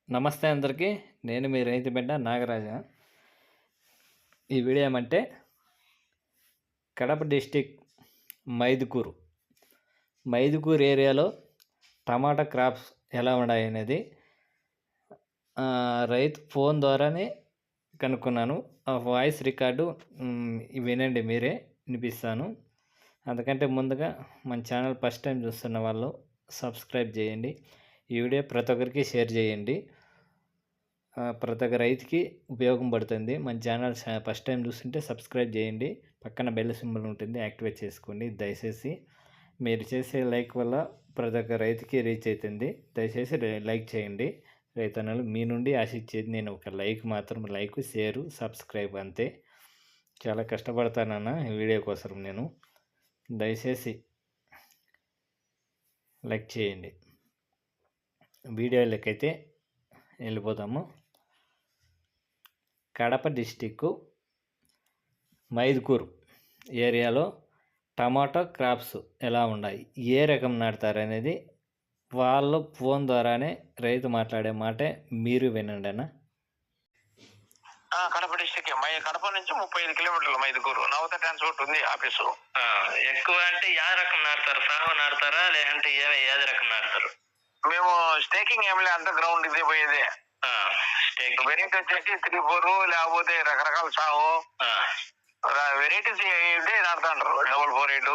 నమస్తే అందరికీ. నేను మీ రైతు బిడ్డ నాగరాజ. ఈ వీడియో ఏమంటే కడప డిస్టిక్ మైదుకూరు ఏరియాలో టమాటా క్రాప్స్ ఎలా ఉన్నాయి అనేది రైతు ఫోన్ ద్వారానే కనుక్కున్నాను. ఆ వాయిస్ రికార్డు వినండి, మీరే వినిపిస్తాను. అందుకంటే ముందుగా మన ఛానల్ ఫస్ట్ టైం చూస్తున్న వాళ్ళు సబ్స్క్రైబ్ చేయండి. ఈ వీడియో ప్రతి ఒక్కరికి షేర్ చేయండి. ప్రతి ఒక్క రైతుకి ఉపయోగం పడుతుంది. మన ఛానల్ ఫస్ట్ టైం చూస్తుంటే సబ్స్క్రైబ్ చేయండి. పక్కన బెల్ సింబల్ ఉంటుంది, యాక్టివేట్ చేసుకోండి. దయచేసి మీరు చేసే లైక్ వల్ల ప్రతి ఒక్క రైతుకి రీచ్ అవుతుంది. దయచేసి లైక్ చేయండి. రైతన్నలు మీ నుండి ఆశించేది నేను ఒక లైక్ మాత్రం, లైక్, షేరు, సబ్స్క్రైబ్ అంతే. చాలా కష్టపడతానన్న ఈ వీడియో కోసం. నేను దయచేసి లైక్ చేయండి. వీడియోలకైతే వెళ్ళిపోతాము. కడప డిస్టిక్కు మైదుకూరు ఏరియాలో టమాటో క్రాప్స్ ఎలా ఉన్నాయి, ఏ రకం నాటుతారు అనేది వాళ్ళు ఫోన్ ద్వారానే రైతు మాట్లాడే మాటే మీరు వినండి అన్న. కడప డిస్టిక్ కడప నుంచి 35 కిలోమీటర్లు మైదుకూరు. నవత ట్రాన్స్పోర్ట్ ఉంది ఆఫీసు. ఎక్కువ అంటే ఏ రకం నాటుతారు? సాహో నాటుతారా లేదంటే ఏది రకం నాటుతారు? మేము స్టేకింగ్ ఏం లేదు, అంత గ్రౌండ్ ఇదే పోయేదే. వెరైటీ వచ్చేసి 3-4 లేకపోతే రకరకాల సాహో వెరైటీస్ ఏంటి నాటుతాంటారు. 448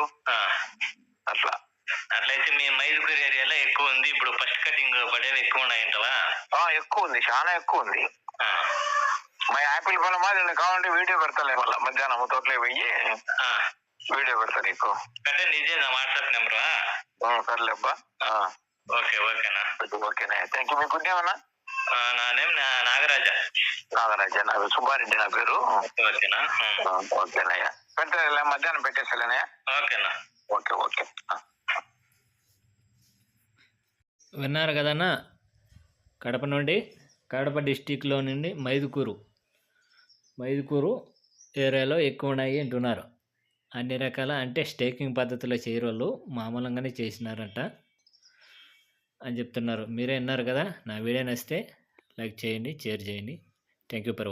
అట్లా. అట్లయితే మీ మైదుకూరు ఏరియాలో ఎక్కువ ఉంది. ఇప్పుడు ఫస్ట్ కటింగ్ పడేవి ఎక్కువ ఉన్నాయంటవా? ఎక్కువ ఉంది, చాలా ఎక్కువ ఉంది. మా యాపిల్ పొలమా, నేను కావాలంటే వీడియో పెడతాలే. మళ్ళీ మధ్యాహ్నం తోటలో పోయి వీడియో పెడతా నీకు. అంటే ఇదే నా వాట్సాప్ నెంబరా? సర్లేబ్బా. ఓకేనా? ఓకేనా, థ్యాంక్ యూ. మీకు ఏమన్నా? నా నేమ్ నాగరాజ. నాకు సుబ్బారెడ్డి నా పేరు. ఓకేనా? ఓకేనయ్యా, పెట్టలే మధ్యాహ్నం పెట్టేసాలేనయ్యా. ఓకేనా? ఓకే. విన్నారు కదన్నా, కడప డిస్టిక్లో నుండి మైదుకూరు ఏరియాలో ఎక్కువ ఉన్నాయి అంటున్నారు. అన్ని రకాల అంటే స్టేకింగ్ పద్ధతిలో చేయరోళ్ళు మామూలుగానే చేసినారంట అని చెప్తున్నారు. మీరే విన్నారు కదా. నా వీడియో నచ్చితే లైక్ చేయండి, షేర్ చేయండి. Thank you for